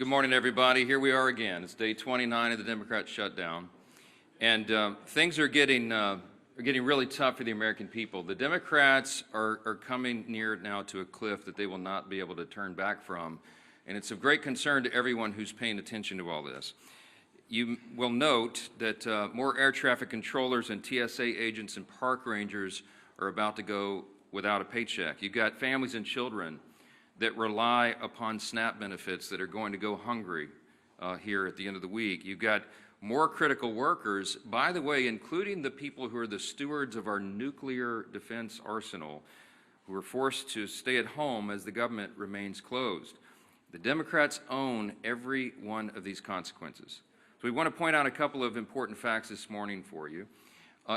Good morning, everybody. Here we are again. It's day 29 of the Democrat shutdown, and things are getting really tough for the American people. The Democrats are coming near now to a cliff that they will not be able to turn back from, and it's of great concern to everyone who's paying attention to all this. You will note that more air traffic controllers and TSA agents and park rangers are about to go without a paycheck. You've got families and children that rely upon SNAP benefits that are going to go hungry here at the end of the week. You've got more critical workers, by the way, including the people who are the stewards of our nuclear defense arsenal, who are forced to stay at home as the government remains closed. The Democrats own every one of these consequences. So we want to point out a couple of important facts this morning for you.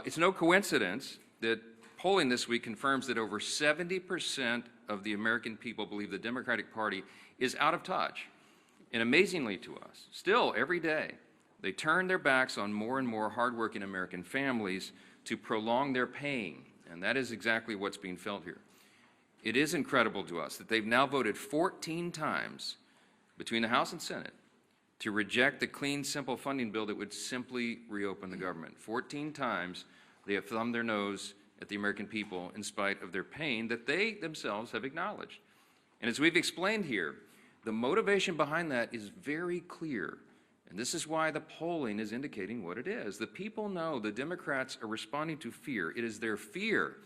It's no coincidence that polling this week confirms that over 70% of the American people believe the Democratic Party is out of touch. And amazingly to us, still every day, they turn their backs on more and more hardworking American families to prolong their pain. And that is exactly what's being felt here. It is incredible to us that they've now voted 14 times between the House and Senate to reject the clean, simple funding bill that would simply reopen the government. 14 times they have thumbed their nose at the American people in spite of their pain that they themselves have acknowledged. And as we've explained here, the motivation behind that is very clear. And this is why the polling is indicating what it is. The people know the Democrats are responding to fear. It is their fear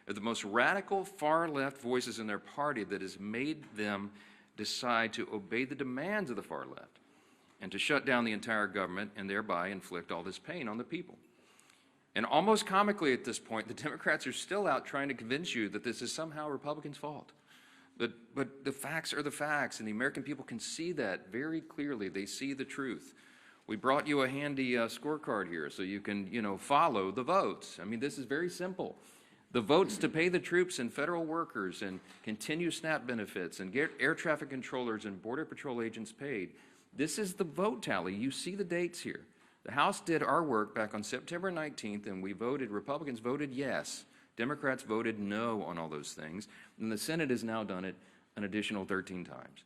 of the most radical far-left voices in their party that has made them decide to obey the demands of the far left and to shut down the entire government and thereby inflict all this pain on the people. And almost comically at this point, the Democrats are still out trying to convince you that this is somehow Republicans' fault. But the facts are the facts, and the American people can see that very clearly. They see the truth. We brought you a handy scorecard here so you can, follow the votes. I mean, this is very simple. The votes to pay the troops and federal workers and continue SNAP benefits and get air traffic controllers and Border Patrol agents paid. This is the vote tally. You see the dates here. The House did our work back on September 19th, and we voted, Republicans voted yes. Democrats voted no on all those things, and the Senate has now done it an additional 13 times.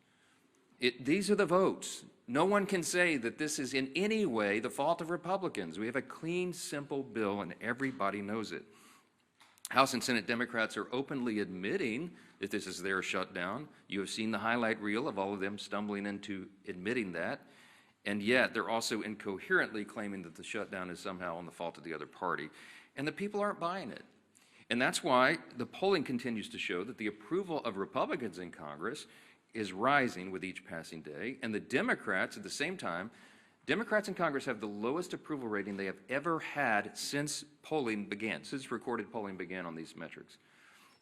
These are the votes. No one can say that this is in any way the fault of Republicans. We have a clean, simple bill, and everybody knows it. House and Senate Democrats are openly admitting that this is their shutdown. You have seen the highlight reel of all of them stumbling into admitting that. And yet they're also incoherently claiming that the shutdown is somehow on the fault of the other party. And the people aren't buying it. And that's why the polling continues to show that the approval of Republicans in Congress is rising with each passing day. And the Democrats, at the same time, Democrats in Congress have the lowest approval rating they have ever had since polling began, since recorded polling began on these metrics.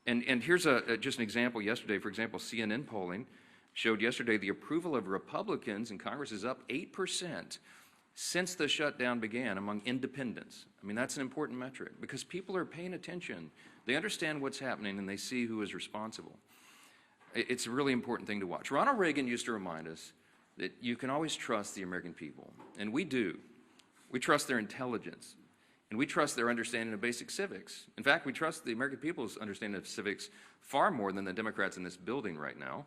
And here's just an example yesterday. For example, CNN polling showed yesterday the approval of Republicans in Congress is up 8% since the shutdown began among independents. I mean, that's an important metric because people are paying attention. They understand what's happening and they see who is responsible. It's a really important thing to watch. Ronald Reagan used to remind us that you can always trust the American people, and we do. We trust their intelligence, and we trust their understanding of basic civics. In fact, we trust the American people's understanding of civics far more than the Democrats in this building right now.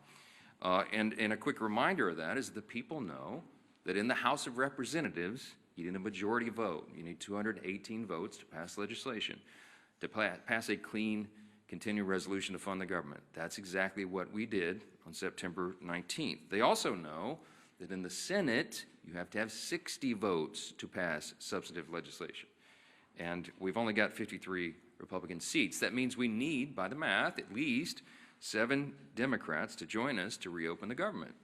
And a quick reminder of that is the people know that in the House of Representatives, you need a majority vote. You need 218 votes to pass legislation, to pass a clean, continuing resolution to fund the government. That's exactly what we did on September 19th. They also know that in the Senate, you have to have 60 votes to pass substantive legislation. And we've only got 53 Republican seats. That means we need, by the math, at least 7 Democrats to join us to reopen the government.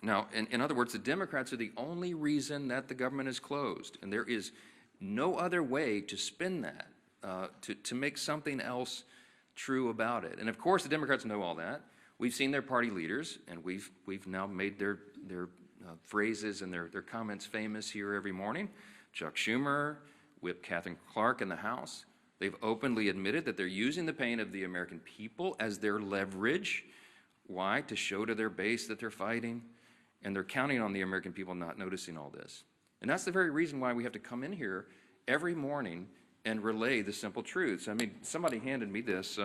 Now, in other words, the Democrats are the only reason that the government is closed, and there is no other way to spin that, to make something else true about it. And of course, the Democrats know all that. We've seen their party leaders, and we've now made their phrases and their comments famous here every morning. Chuck Schumer, Whip Catherine Clark in the House. They've openly admitted that they're using the pain of the American people as their leverage. Why? To show to their base that they're fighting. And they're counting on the American people not noticing all this. And that's the very reason why we have to come in here every morning and relay the simple truths. I mean, somebody handed me this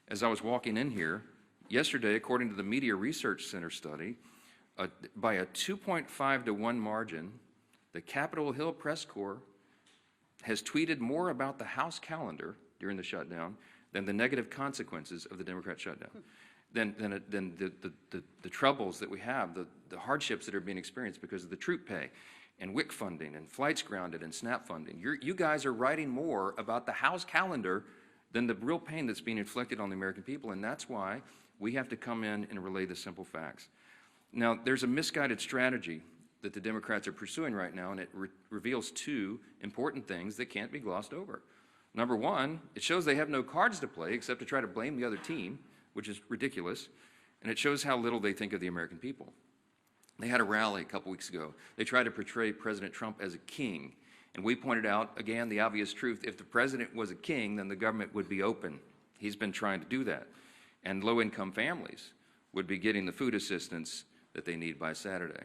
as I was walking in here. Yesterday, according to the Media Research Center study, by a 2.5 to 1 margin, the Capitol Hill Press Corps has tweeted more about the House calendar during the shutdown than the negative consequences of the Democrat shutdown, than the troubles that we have, the hardships that are being experienced because of the troop pay and WIC funding and flights grounded and SNAP funding. You guys are writing more about the House calendar than the real pain that's being inflicted on the American people, and that's why we have to come in and relay the simple facts. Now, there's a misguided strategy that the Democrats are pursuing right now, and it reveals two important things that can't be glossed over. Number one, it shows they have no cards to play except to try to blame the other team, which is ridiculous, and it shows how little they think of the American people. They had a rally a couple weeks ago. They tried to portray President Trump as a king, and we pointed out, again, the obvious truth. If the president was a king, then the government would be open. He's been trying to do that, and low-income families would be getting the food assistance that they need by Saturday.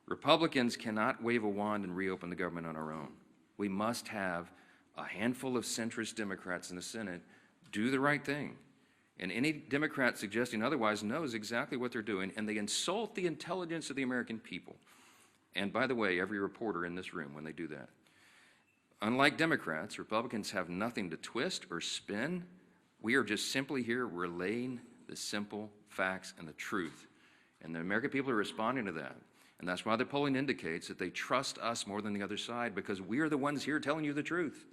Republicans cannot wave a wand and reopen the government on our own. We must have a handful of centrist Democrats in the Senate do the right thing. And any Democrat suggesting otherwise knows exactly what they're doing, and they insult the intelligence of the American people. And by the way, every reporter in this room when they do that. Unlike Democrats, Republicans have nothing to twist or spin. We are just simply here relaying the simple facts and the truth. And the American people are responding to that. And that's why the polling indicates that they trust us more than the other side, because we are the ones here telling you the truth.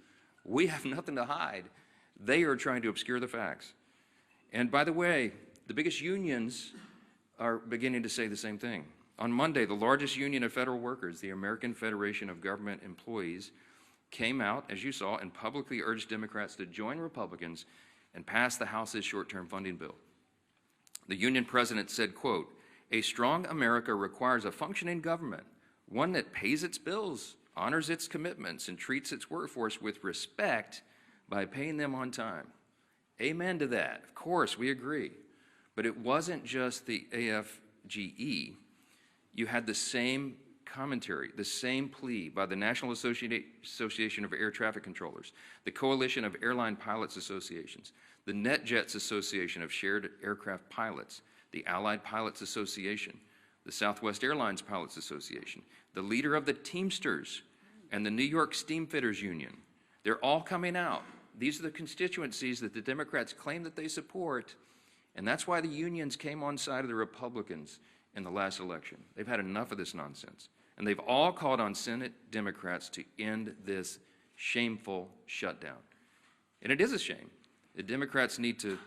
We have nothing to hide. They are trying to obscure the facts. And by the way, the biggest unions are beginning to say the same thing. On Monday, the largest union of federal workers, the American Federation of Government Employees, came out, as you saw, and publicly urged Democrats to join Republicans and pass the House's short-term funding bill. The union president said, quote, "A strong America requires a functioning government, one that pays its bills, honors its commitments, and treats its workforce with respect by paying them on time." Amen to that. Of course, we agree. But it wasn't just the AFGE. You had the same commentary, the same plea by the National Association of Air Traffic Controllers, the Coalition of Airline Pilots Associations, the NetJets Association of Shared Aircraft Pilots, the Allied Pilots Association, the Southwest Airlines Pilots Association, the leader of the Teamsters, and the New York Steamfitters Union. They're all coming out. These are the constituencies that the Democrats claim that they support, and that's why the unions came on side of the Republicans in the last election. They've had enough of this nonsense, and they've all called on Senate Democrats to end this shameful shutdown. And it is a shame. The Democrats need to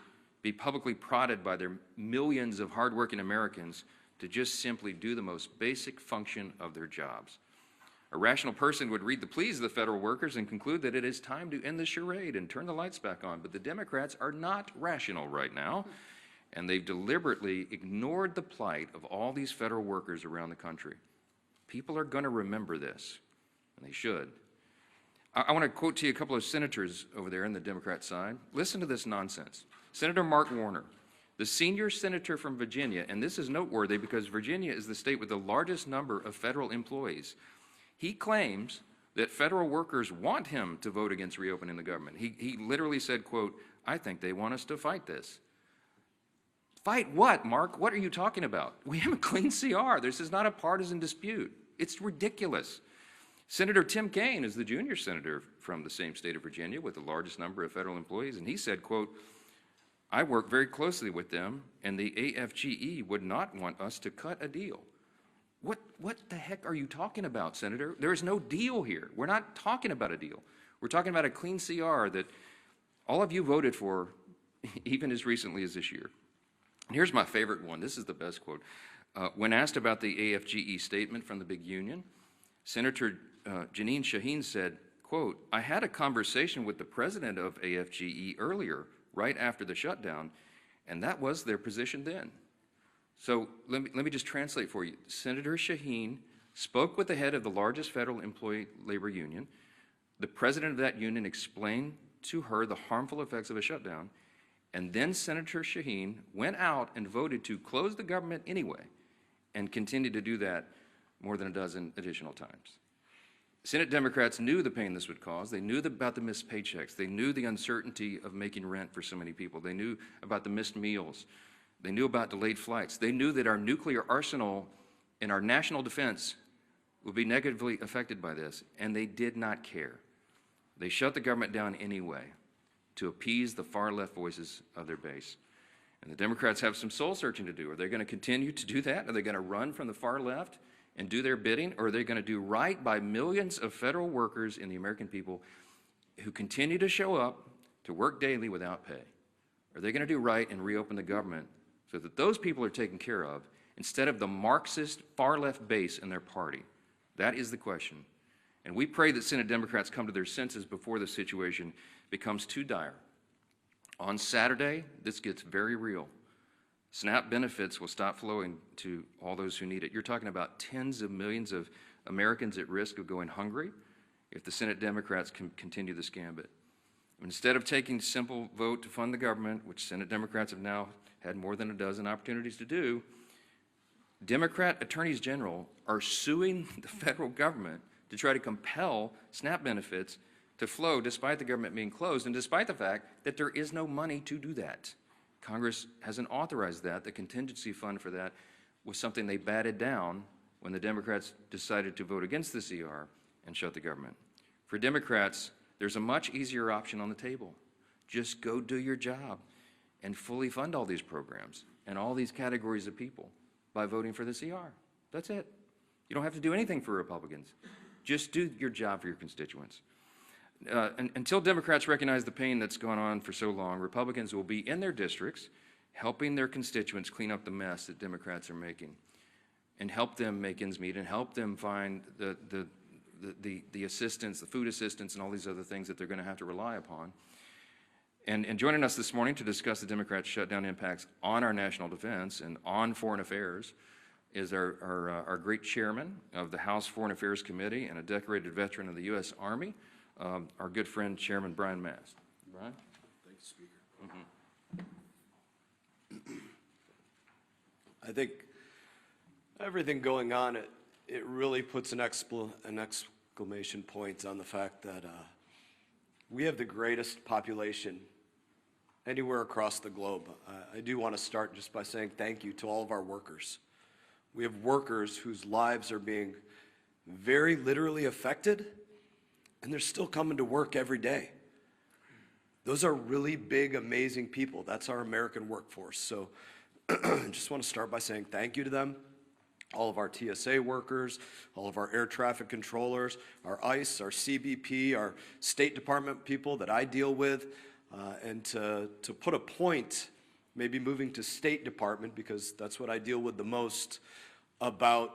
be publicly prodded by their millions of hardworking Americans to just simply do the most basic function of their jobs. A rational person would read the pleas of the federal workers and conclude that it is time to end the charade and turn the lights back on. But the Democrats are not rational right now, and they've deliberately ignored the plight of all these federal workers around the country. People are going to remember this, and they should. I want to quote to you a couple of senators over there on the Democrat side. Listen to this nonsense. Senator Mark Warner, the senior senator from Virginia, and this is noteworthy because Virginia is the state with the largest number of federal employees. He claims that federal workers want him to vote against reopening the government. He literally said, quote, "I think they want us to fight this." Fight what, Mark? What are you talking about? We have a clean CR. This is not a partisan dispute. It's ridiculous. Senator Tim Kaine is the junior senator from the same state of Virginia with the largest number of federal employees, and he said, quote, "I work very closely with them, and the AFGE would not want us to cut a deal." What the heck are you talking about, Senator? There is no deal here. We're not talking about a deal. We're talking about a clean CR that all of you voted for even as recently as this year. And here's my favorite one. This is the best quote. When asked about the AFGE statement from the big union, Senator Jeanine Shaheen said, quote, "I had a conversation with the president of AFGE earlier, right after the shutdown, and that was their position then." So let me just translate for you. Senator Shaheen spoke with the head of the largest federal employee labor union. The president of that union explained to her the harmful effects of a shutdown, and then Senator Shaheen went out and voted to close the government anyway and continued to do that more than a dozen additional times. Senate Democrats knew the pain this would cause. They knew about the missed paychecks. They knew the uncertainty of making rent for so many people. They knew about the missed meals. They knew about delayed flights. They knew that our nuclear arsenal and our national defense will be negatively affected by this, and they did not care. They shut the government down anyway to appease the far-left voices of their base. And the Democrats have some soul-searching to do. Are they going to continue to do that? Are they going to run from the far left and do their bidding? Or are they going to do right by millions of federal workers and the American people who continue to show up to work daily without pay? Are they going to do right and reopen the government so that those people are taken care of instead of the Marxist far-left base in their party? That is the question. And we pray that Senate Democrats come to their senses before the situation becomes too dire. On Saturday, this gets very real. SNAP benefits will stop flowing to all those who need it. You're talking about tens of millions of Americans at risk of going hungry if the Senate Democrats can continue this gambit. Instead of taking a simple vote to fund the government, which Senate Democrats have now had more than a dozen opportunities to do, Democrat attorneys general are suing the federal government to try to compel SNAP benefits to flow despite the government being closed and despite the fact that there is no money to do that. Congress hasn't authorized that. The contingency fund for that was something they batted down when the Democrats decided to vote against the CR and shut the government. For Democrats, there's a much easier option on the table. Just go do your job and fully fund all these programs and all these categories of people by voting for the CR. That's it. You don't have to do anything for Republicans. Just do your job for your constituents. Until Democrats recognize the pain that's gone on for so long, Republicans will be in their districts helping their constituents clean up the mess that Democrats are making and help them make ends meet and help them find the assistance, the food assistance, and all these other things that they're going to have to rely upon. And joining us this morning to discuss the Democrats' shutdown impacts on our national defense and on foreign affairs is our great chairman of the House Foreign Affairs Committee and a decorated veteran of the U.S. Army, our good friend, Chairman Brian Mast. Brian? Thank you, Speaker. I think everything going on, it really puts an exclamation point on the fact that we have the greatest population anywhere across the globe. I do want to start just by saying thank you to all of our workers. We have workers whose lives are being very literally affected, and they're still coming to work every day. Those are really big, amazing people. That's our American workforce. So I just want to start by saying thank you to them, all of our TSA workers, all of our air traffic controllers, our ICE, our CBP, our State Department people that I deal with, and to put a point, maybe moving to State Department, because that's what I deal with the most, about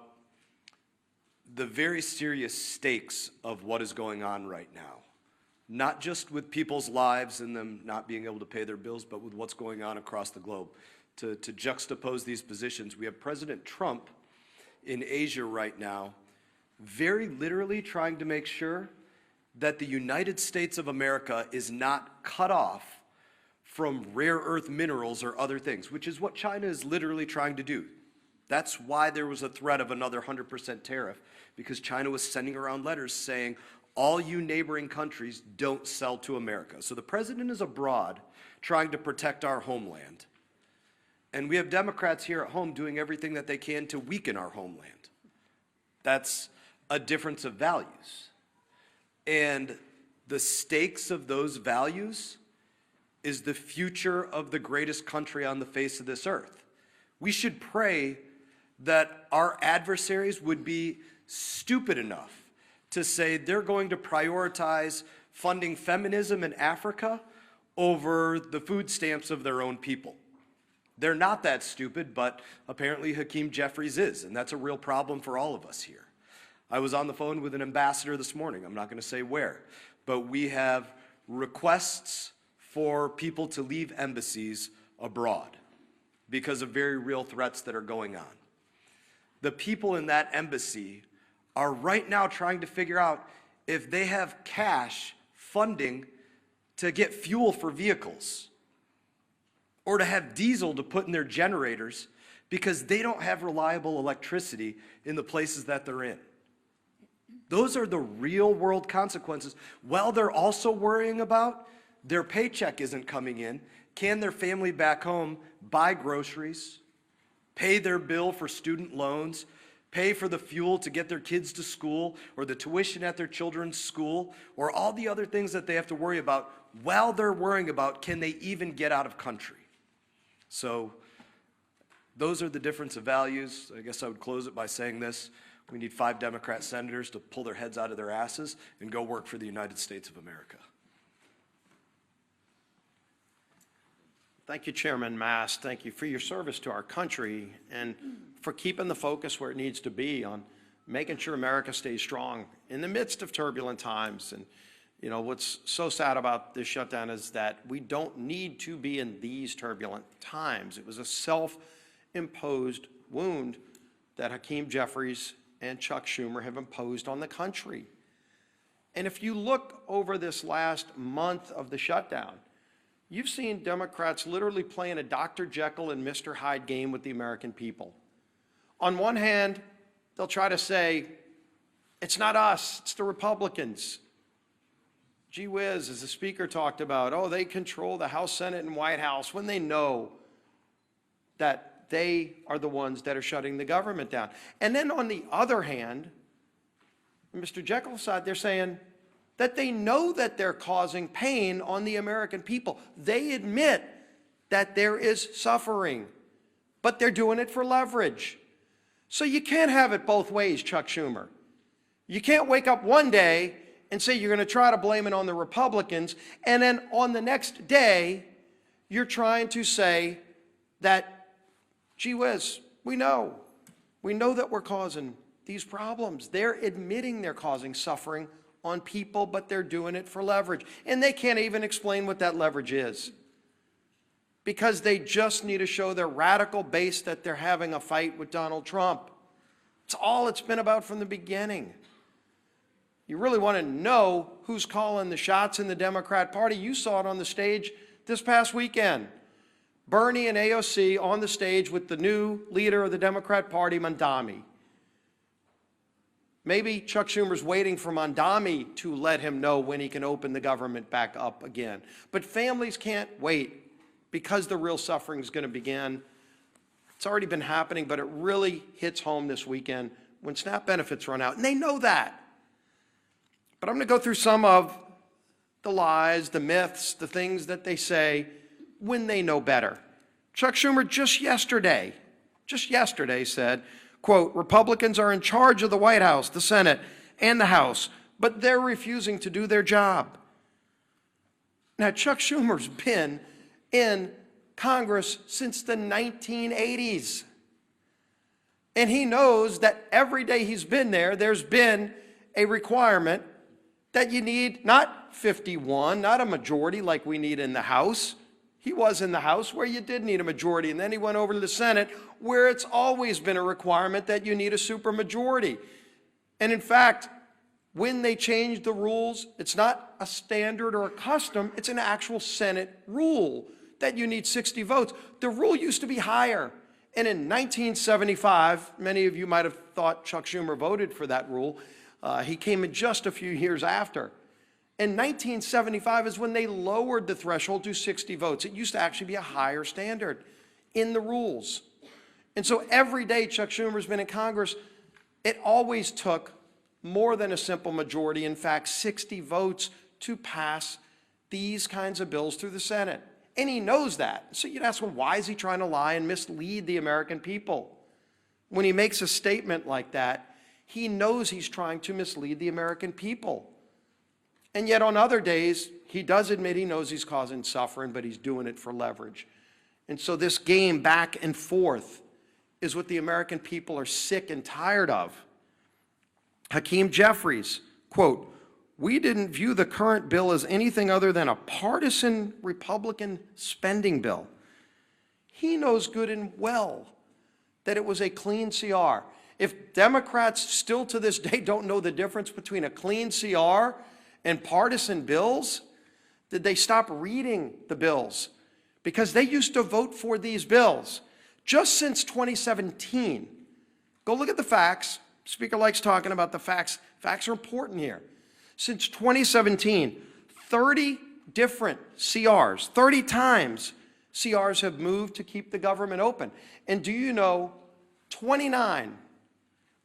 the very serious stakes of what is going on right now. Not just with people's lives and them not being able to pay their bills, but with what's going on across the globe. To juxtapose these positions, we have President Trump in Asia right now, very literally trying to make sure that the United States of America is not cut off from rare earth minerals or other things, which is what China is literally trying to do. That's why there was a threat of another 100% tariff, because China was sending around letters saying, all you neighboring countries don't sell to America. So the president is abroad trying to protect our homeland. And we have Democrats here at home doing everything that they can to weaken our homeland. That's a difference of values. And the stakes of those values is the future of the greatest country on the face of this earth. We should pray that our adversaries would be stupid enough to say they're going to prioritize funding feminism in Africa over the food stamps of their own people. They're not that stupid, but apparently Hakeem Jeffries is, and that's a real problem for all of us here. I was on the phone with an ambassador this morning. I'm not going to say where, but we have requests for people to leave embassies abroad because of very real threats that are going on. The people in that embassy are right now trying to figure out if they have cash funding to get fuel for vehicles or to have diesel to put in their generators because they don't have reliable electricity in the places that they're in. Those are the real world consequences. While they're also worrying about their paycheck isn't coming in, can their family back home buy groceries, pay their bill for student loans, pay for the fuel to get their kids to school, or the tuition at their children's school, or all the other things that they have to worry about while they're worrying about, can they even get out of country? So those are the difference of values. I guess I would close it by saying this. We need 5 Democrat senators to pull their heads out of their asses and go work for the United States of America. Thank you, Chairman Mast. Thank you for your service to our country and for keeping the focus where it needs to be on making sure America stays strong in the midst of turbulent times. And, you know, what's so sad about this shutdown is that we don't need to be in these turbulent times. It was a self-imposed wound that Hakeem Jeffries and Chuck Schumer have imposed on the country. And if you look over this last month of the shutdown, you've seen Democrats literally playing a Dr. Jekyll and Mr. Hyde game with the American people. On one hand, they'll try to say, it's not us, it's the Republicans. Gee whiz, as the speaker talked about, oh, they control the House, Senate, and White House, when they know that they are the ones that are shutting the government down. And then on the other hand, Mr. Jekyll's side, they're saying that they know that they're causing pain on the American people. They admit that there is suffering, but they're doing it for leverage. So you can't have it both ways, Chuck Schumer. You can't wake up one day and say you're going to try to blame it on the Republicans, and then on the next day, you're trying to say that, gee whiz, we know that we're causing these problems. They're admitting they're causing suffering on people, but they're doing it for leverage. And they can't even explain what that leverage is, because they just need to show their radical base that they're having a fight with Donald Trump. It's all it's been about from the beginning. You really want to know who's calling the shots in the Democrat Party? You saw it on the stage this past weekend. Bernie and AOC on the stage with the new leader of the Democrat Party, Mondami. Maybe Chuck Schumer's waiting for Mondami to let him know when he can open the government back up again. But families can't wait, because the real suffering is going to begin. It's already been happening, but it really hits home this weekend when SNAP benefits run out, and they know that. But I'm going to go through some of the lies, the myths, the things that they say when they know better. Chuck Schumer just yesterday said, quote, Republicans are in charge of the White House, the Senate, and the House, but they're refusing to do their job. Now, Chuck Schumer's been in Congress since the 1980s. And he knows that every day he's been there, there's been a requirement that you need not 51, not a majority like we need in the House. He was in the House where you did need a majority, and then he went over to the Senate where it's always been a requirement that you need a supermajority. And in fact, when they changed the rules, it's not a standard or a custom, it's an actual Senate rule that you need 60 votes. The rule used to be higher. And in 1975, many of you might have thought Chuck Schumer voted for that rule. He came in just a few years after. In 1975 is when they lowered the threshold to 60 votes. It used to actually be a higher standard in the rules. And so every day Chuck Schumer's been in Congress, it always took more than a simple majority, in fact, 60 votes to pass these kinds of bills through the Senate. And he knows that. So you'd ask him, why is he trying to lie and mislead the American people? When he makes a statement like that, he knows he's trying to mislead the American people. And yet on other days, he does admit he knows he's causing suffering, but he's doing it for leverage. And so this game back and forth is what the American people are sick and tired of. Hakeem Jeffries, quote, we didn't view the current bill as anything other than a partisan Republican spending bill. He knows good and well that it was a clean CR. If Democrats still to this day don't know the difference between a clean CR and partisan bills, did they stop reading the bills? Because they used to vote for these bills just since 2017. Go look at the facts. Speaker likes talking about the facts. Facts are important here. Since 2017, 30 different CRs, 30 times CRs have moved to keep the government open. And do you know 29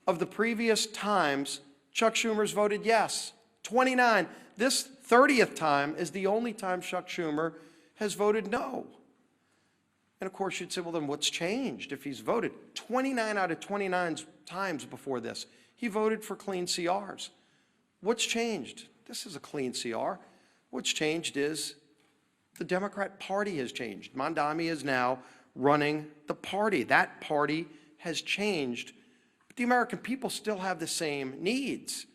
of the previous times Chuck Schumer's voted yes. 29. This 30th time is the only time Chuck Schumer has voted no. And of course you'd say, well, then what's changed if he's voted? 29 out of 29 times before this, he voted for clean CRs. What's changed? This is a clean CR. What's changed is the Democrat Party has changed. Mondami is now running the party. That party has changed. But the American people still have the same needs.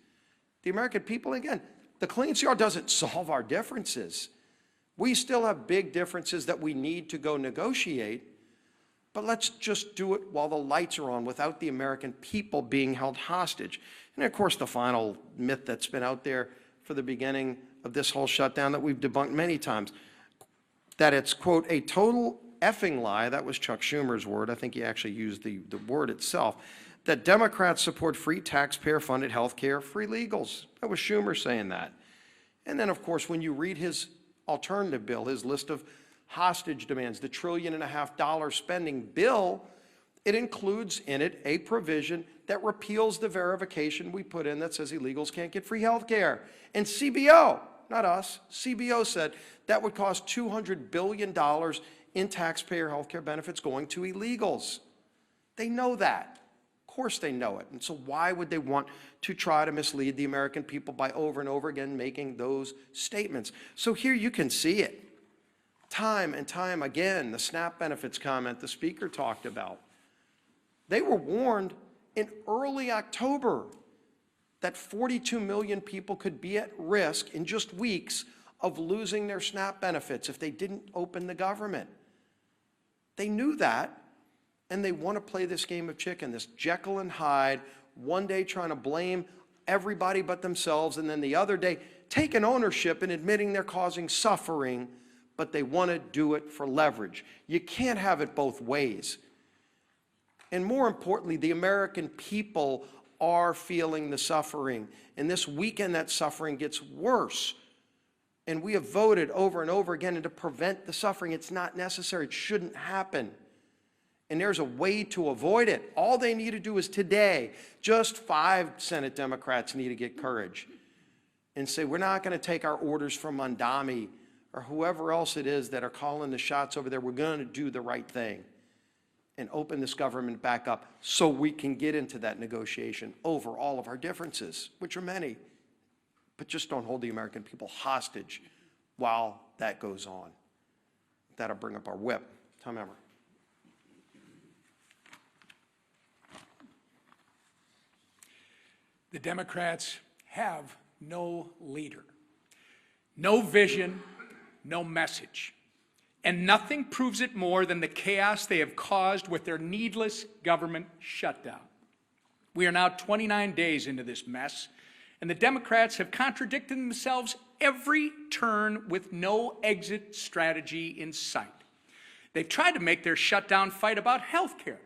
The American people, again, the clean CR doesn't solve our differences. We still have big differences that we need to go negotiate, but let's just do it while the lights are on without the American people being held hostage. And of course, the final myth that's been out there for the beginning of this whole shutdown that we've debunked many times, that it's, quote, a total effing lie, that was Chuck Schumer's word, I think he actually used the word itself, that Democrats support free taxpayer-funded health care, free legals. That was Schumer saying that. And then, of course, when you read his alternative bill, his list of hostage demands, the $1.5 trillion spending bill, it includes in it a provision that repeals the verification we put in that says illegals can't get free health care. And CBO, not us, CBO said that would cost $200 billion in taxpayer health care benefits going to illegals. They know that. Of course they know it. And so why would they want to try to mislead the American people by over and over again making those statements? So here you can see it. Time and time again, the SNAP benefits comment the speaker talked about. They were warned in early October that 42 million people could be at risk in just weeks of losing their SNAP benefits if they didn't open the government. They knew that. And they want to play this game of chicken, this Jekyll and Hyde, one day trying to blame everybody but themselves, and then the other day taking ownership and admitting they're causing suffering, but they want to do it for leverage. You can't have it both ways. And more importantly, the American people are feeling the suffering. And this weekend, that suffering gets worse. And we have voted over and over again, and to prevent the suffering, it's not necessary. It shouldn't happen. And there's a way to avoid it. All they need to do is today, just 5 Senate Democrats need to get courage and say, we're not going to take our orders from Mondami or whoever else it is that are calling the shots over there. We're going to do the right thing and open this government back up so we can get into that negotiation over all of our differences, which are many. But just don't hold the American people hostage while that goes on. That'll bring up our whip. Tom Emmer. The Democrats have no leader, no vision, no message. And nothing proves it more than the chaos they have caused with their needless government shutdown. We are now 29 days into this mess, and the Democrats have contradicted themselves every turn with no exit strategy in sight. They've tried to make their shutdown fight about health care,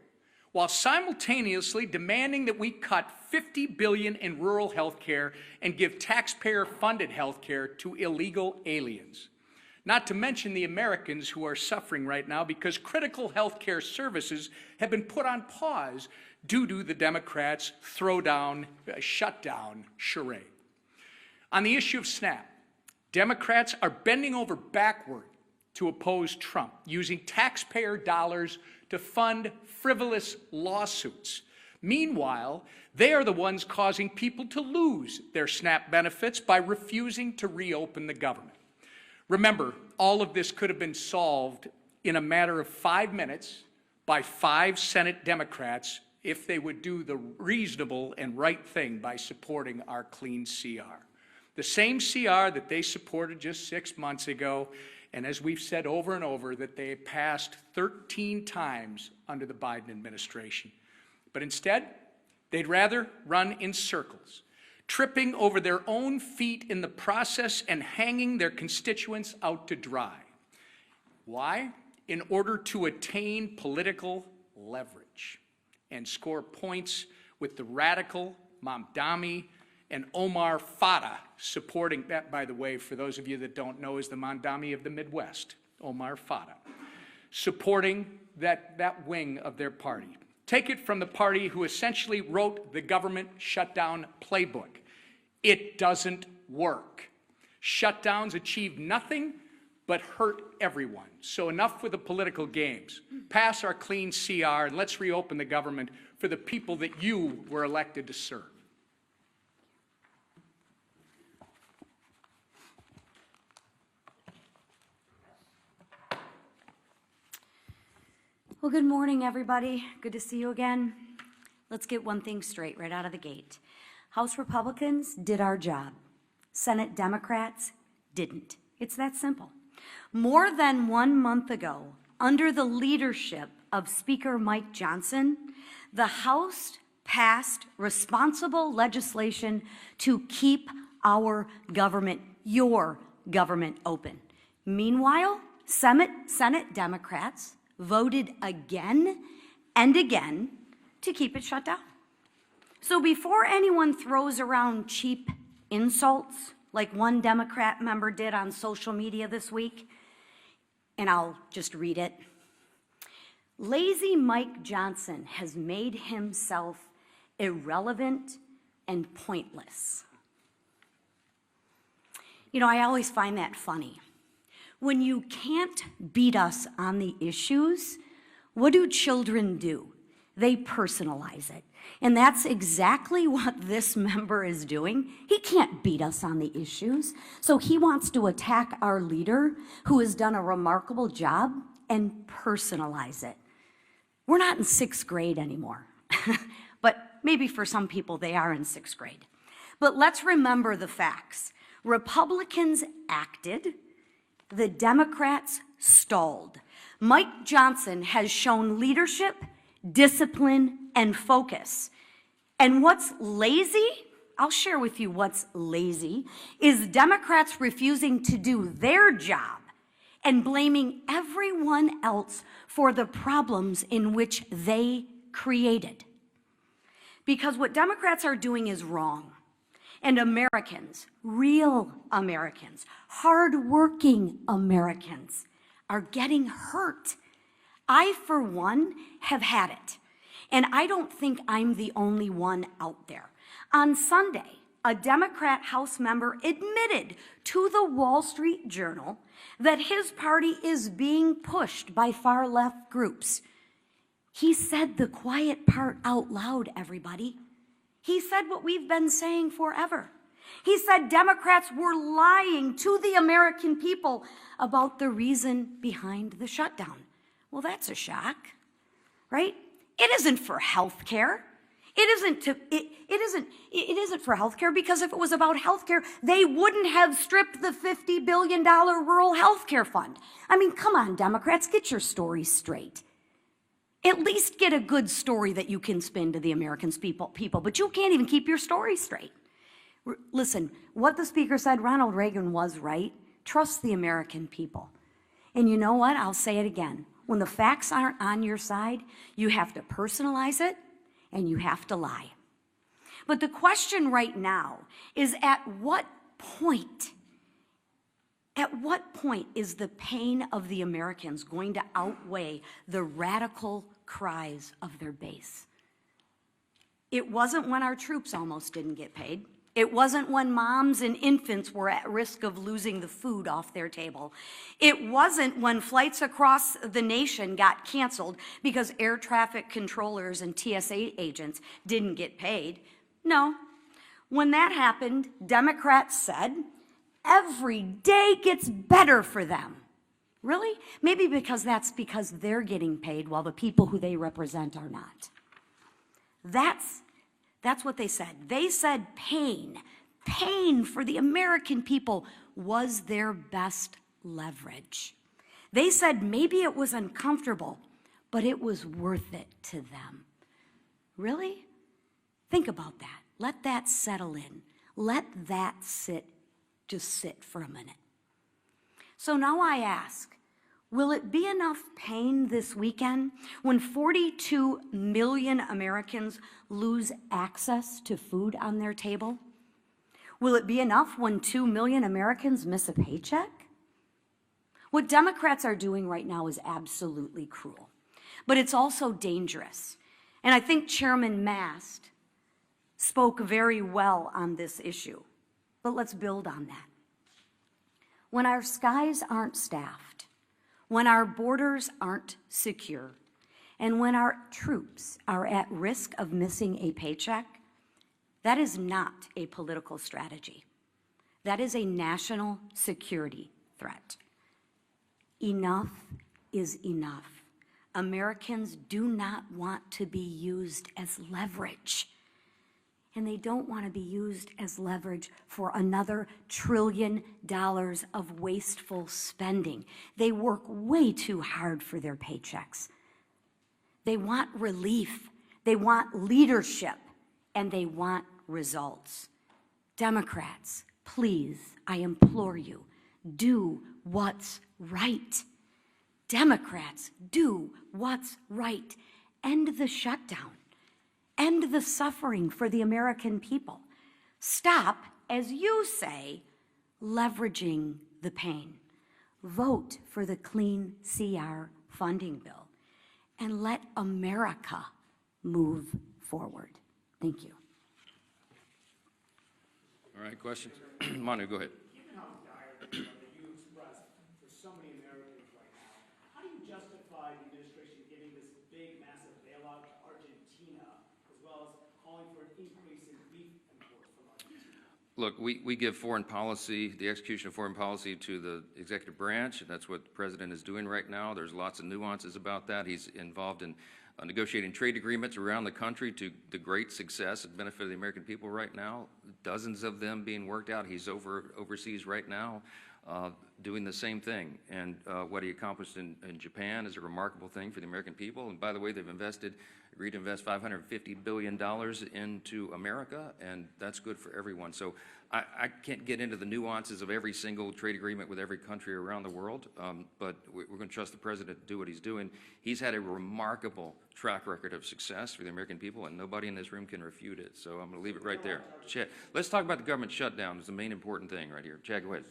while simultaneously demanding that we cut $50 billion in rural health care and give taxpayer-funded health care to illegal aliens. Not to mention the Americans who are suffering right now because critical health care services have been put on pause due to the Democrats' shutdown charade. On the issue of SNAP, Democrats are bending over backward to oppose Trump, using taxpayer dollars to fund frivolous lawsuits. Meanwhile, they are the ones causing people to lose their SNAP benefits by refusing to reopen the government. Remember, all of this could have been solved in a matter of 5 minutes by 5 Senate Democrats if they would do the reasonable and right thing by supporting our clean CR. The same CR that they supported just 6 months ago, and as we've said over and over, that they passed 13 times under the Biden administration. But instead, they'd rather run in circles, tripping over their own feet in the process and hanging their constituents out to dry. Why? In order to attain political leverage and score points with the radical Mamdani and Omar Fata supporting that, by the way, for those of you that don't know, is the Mamdani of the Midwest, Omar Fata, supporting that wing of their party. Take it from the party who essentially wrote the government shutdown playbook. It doesn't work. Shutdowns achieve nothing but hurt everyone. So enough with the political games. Pass our clean CR and let's reopen the government for the people that you were elected to serve. Well, good morning, everybody. Good to see you again. Let's get one thing straight right out of the gate. House Republicans did our job. Senate Democrats didn't. It's that simple. More than 1 month ago, under the leadership of Speaker Mike Johnson, the House passed responsible legislation to keep our government, your government, open. Meanwhile, Senate Democrats voted again and again to keep it shut down. So before anyone throws around cheap insults like one Democrat member did on social media this week, and I'll just read it. Lazy Mike Johnson has made himself irrelevant and pointless. You know, I always find that funny. When you can't beat us on the issues, what do children do? They personalize it. And that's exactly what this member is doing. He can't beat us on the issues. So he wants to attack our leader, who has done a remarkable job, and personalize it. We're not in 6th grade anymore. But maybe for some people they are in 6th grade. But let's remember the facts. Republicans acted. The Democrats stalled. Mike Johnson has shown leadership, discipline, and focus. And what's lazy, I'll share with you what's lazy, is Democrats refusing to do their job and blaming everyone else for the problems in which they created. Because what Democrats are doing is wrong. And Americans, real Americans, hardworking Americans, are getting hurt. I, for one, have had it. And I don't think I'm the only one out there. On Sunday, a Democrat House member admitted to the Wall Street Journal that his party is being pushed by far-left groups. He said the quiet part out loud, everybody. He said what we've been saying forever. He said Democrats were lying to the American people about the reason behind the shutdown. Well, that's a shock, right? It isn't for health care. It isn't for health care, because if it was about health care, they wouldn't have stripped the $50 billion rural health care fund. I mean, come on, Democrats, get your story straight. At least get a good story that you can spin to the American people, but you can't even keep your story straight. Listen, what the speaker said, Ronald Reagan was right. Trust the American people. And you know what? I'll say it again. When the facts aren't on your side, you have to personalize it and you have to lie. But the question right now is, at what point is the pain of the Americans going to outweigh the radical cries of their base? It wasn't when our troops almost didn't get paid. It wasn't when moms and infants were at risk of losing the food off their table. It wasn't when flights across the nation got canceled because air traffic controllers and TSA agents didn't get paid. No. When that happened, Democrats said, every day gets better for them. Really? Maybe because they're getting paid while the people who they represent are not. That's what they said. They said pain for the American people was their best leverage. They said maybe it was uncomfortable, but it was worth it to them. Really? Think about that. Let that settle in. Let that just sit for a minute. So now I ask, will it be enough pain this weekend when 42 million Americans lose access to food on their table? Will it be enough when 2 million Americans miss a paycheck? What Democrats are doing right now is absolutely cruel, but it's also dangerous. And I think Chairman Mast spoke very well on this issue, but let's build on that. When our skies aren't staffed, when our borders aren't secure, and when our troops are at risk of missing a paycheck, that is not a political strategy. That is a national security threat. Enough is enough. Americans do not want to be used as leverage. And they don't want to be used as leverage for another $1 trillion of wasteful spending. They work way too hard for their paychecks. They want relief, they want leadership, and they want results. Democrats, please, I implore you, do what's right. Democrats, do what's right. End the shutdown. End the suffering for the American people. Stop, as you say, leveraging the pain. Vote for the Clean CR funding bill and let America move forward. Thank you. All right, questions? Manu, go ahead. Given how dire the you expressed for so many Americans right now, how do you justify the administration giving this big, massive bailout to Argentina, as well as calling for an increase in beef imports from Argentina? Look, we give foreign policy, the execution of foreign policy to the executive branch, and that's what the president is doing right now. There's lots of nuances about that. He's involved in negotiating trade agreements around the country to the great success and benefit of the American people right now. Dozens of them being worked out. He's overseas right now doing the same thing. And what he accomplished in Japan is a remarkable thing for the American people. And by the way, they've agreed to invest $550 billion into America, and that's good for everyone. So I can't get into the nuances of every single trade agreement with every country around the world, but we're going to trust the president to do what he's doing. He's had a remarkable track record of success for the American people, and nobody in this room can refute it. So I'm going to leave it right there. Chad, let's talk about the government shutdown. It's the main important thing right here. Chad, go ahead.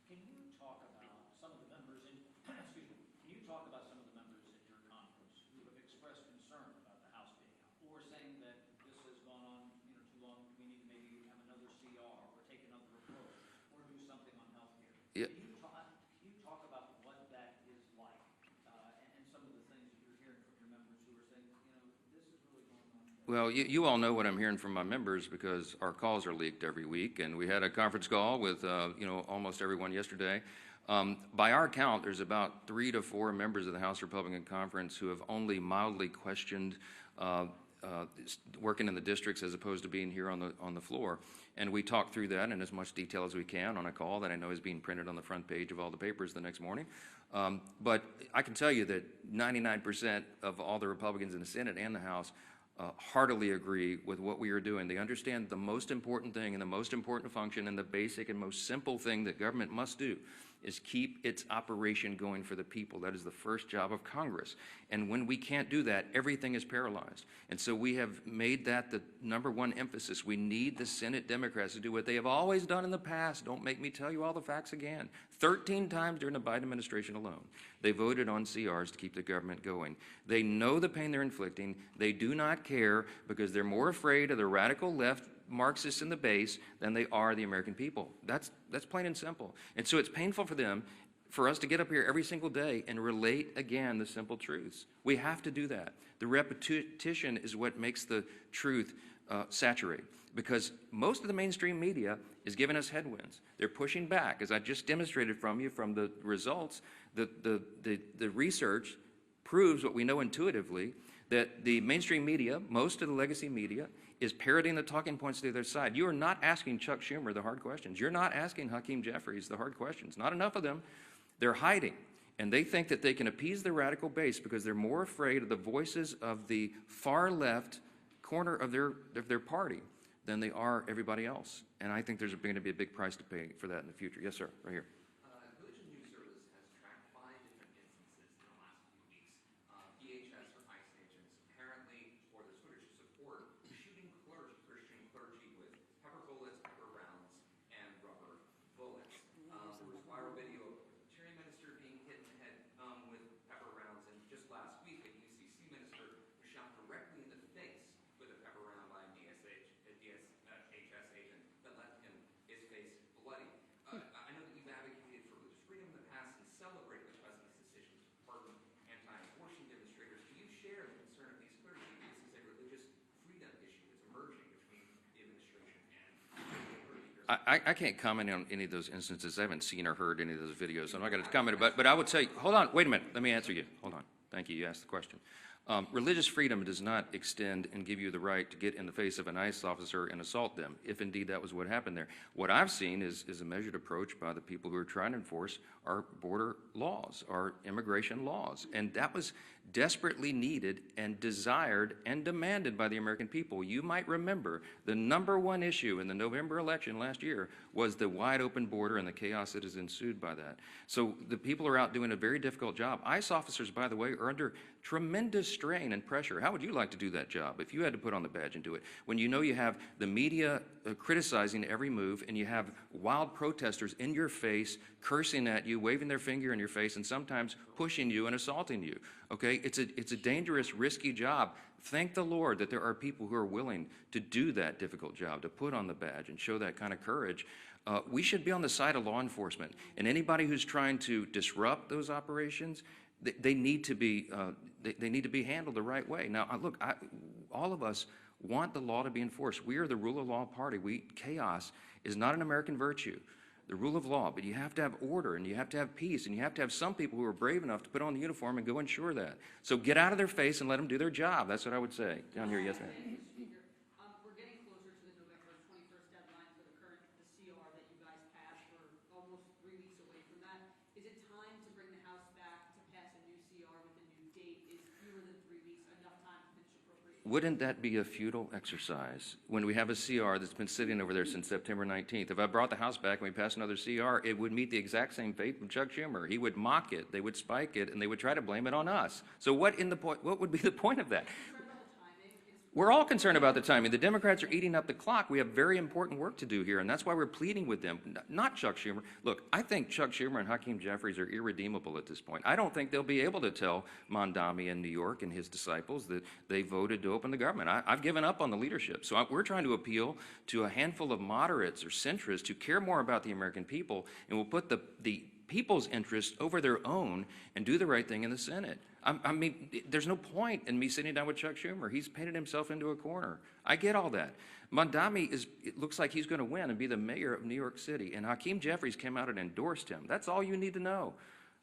Can you talk about some of the members in, excuse me, can you talk about some of the members in your conference who have expressed concern about the House being out, who are saying that this has gone on, too long, we need to maybe have another CR or take another approach or do something on health care? Yeah. Can you talk about what that is like and some of the things that you're hearing from your members who are saying, this is really going on? Well, you all know what I'm hearing from my members because our calls are leaked every week, and we had a conference call with almost everyone yesterday. By our count, there's about 3 to 4 members of the House Republican Conference who have only mildly questioned working in the districts as opposed to being here on the floor. And we talked through that in as much detail as we can on a call that I know is being printed on the front page of all the papers the next morning. But I can tell you that 99% of all the Republicans in the Senate and the House heartily agree with what we are doing. They understand the most important thing and the most important function and the basic and most simple thing that government must do is keep its operation going for the people. That is the first job of Congress. And when we can't do that, everything is paralyzed. And so we have made that the number one emphasis. We need the Senate Democrats to do what they have always done in the past. Don't make me tell you all the facts again. 13 times during the Biden administration alone, they voted on CRs to keep the government going. They know the pain they're inflicting. They do not care because they're more afraid of the radical left Marxists in the base than they are the American people. That's plain and simple. And so it's painful for them, for us to get up here every single day and relate again the simple truths. We have to do that. The repetition is what makes the truth saturate, because most of the mainstream media is giving us headwinds. They're pushing back, as I just demonstrated from you from the results. The research proves what we know intuitively, that the mainstream media, most of the legacy media, is parroting the talking points to the other side. You are not asking Chuck Schumer the hard questions. You're not asking Hakeem Jeffries the hard questions. Not enough of them. They're hiding. And they think that they can appease the radical base because they're more afraid of the voices of the far left corner of their party than they are everybody else. And I think there's going to be a big price to pay for that in the future. Yes, sir, right here. Religion News Service has tracked 5 different instances in the last few weeks. DHS or ICE agents apparently, or there's footage to support, shooting Christian clergy with pepper bullets, pepper rounds, and rubber bullets. There was viral video of a Presbyterian minister being hit in the head with pepper rounds, and just last week a UCC minister was shot I can't comment on any of those instances. I haven't seen or heard any of those videos, so I'm not going to comment about it. But I would say, hold on, wait a minute. Let me answer you. Hold on. Thank you. You asked the question. Religious freedom does not extend and give you the right to get in the face of an ICE officer and assault them, if indeed that was what happened there. What I've seen is a measured approach by the people who are trying to enforce our border laws, our immigration laws. And that was desperately needed and desired and demanded by the American people. You might remember the #1 issue in the November election last year was the wide open border and the chaos that has ensued by that. So the people are out doing a very difficult job. ICE officers, by the way, are under tremendous strain and pressure. How would you like to do that job if you had to put on the badge and do it? When you know you have the media criticizing every move, and you have wild protesters in your face, cursing at you, waving their finger in your face, and sometimes pushing you and assaulting you. Okay, it's a dangerous, risky job. Thank the Lord that there are people who are willing to do that difficult job, to put on the badge and show that kind of courage. We should be on the side of law enforcement, and anybody who's trying to disrupt those operations, they need to be handled the right way. Now, look, all of us want the law to be enforced. We are the rule of law party. Chaos is not an American virtue, the rule of law, but you have to have order, and you have to have peace, and you have to have some people who are brave enough to put on the uniform and go ensure that. So get out of their face and let them do their job. That's what I would say. Down here, yes, ma'am. We're getting closer to the November 21st deadline for the CR that you guys passed. We're almost 3 weeks away from that. Is it time to bring the House back to pass a new CR with a new date? Is fewer than 3 weeks enough time to finish appropriations? Wouldn't that be a futile exercise when we have a CR that's been sitting over there since September 19th? If I brought the House back and we passed another CR, it would meet the exact same fate with Chuck Schumer. He would mock it, they would spike it, and they would try to blame it on us. So what would be the point of that? We're all concerned about the timing. The Democrats are eating up the clock. We have very important work to do here, and that's why we're pleading with them, not Chuck Schumer. Look, I think Chuck Schumer and Hakeem Jeffries are irredeemable at this point. I don't think they'll be able to tell Mondami in New York and his disciples that they voted to open the government. I've given up on the leadership. So we're trying to appeal to a handful of moderates or centrists who care more about the American people and will put the people's interest over their own and do the right thing in the Senate. I mean, there's no point in me sitting down with Chuck Schumer. He's painted himself into a corner. I get all that. Mondami it looks like he's going to win and be the mayor of New York City, and Hakeem Jeffries came out and endorsed him. That's all you need to know.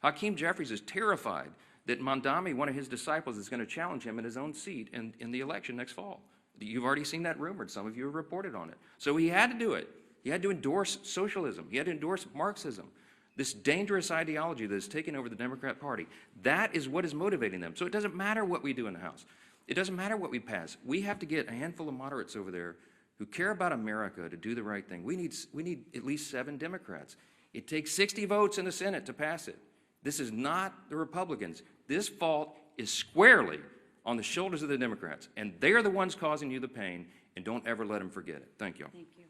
Hakeem Jeffries is terrified that Mondami, one of his disciples, is going to challenge him in his own seat in the election next fall. You've already seen that rumored. Some of you have reported on it. So he had to do it. He had to endorse socialism. He had to endorse Marxism. This dangerous ideology that has taken over the Democrat Party, that is what is motivating them. So it doesn't matter what we do in the House. It doesn't matter what we pass. We have to get a handful of moderates over there who care about America to do the right thing. We need at least 7 Democrats. It takes 60 votes in the Senate to pass it. This is not the Republicans. This fault is squarely on the shoulders of the Democrats, and they're the ones causing you the pain, and don't ever let them forget it. Thank you. Thank you.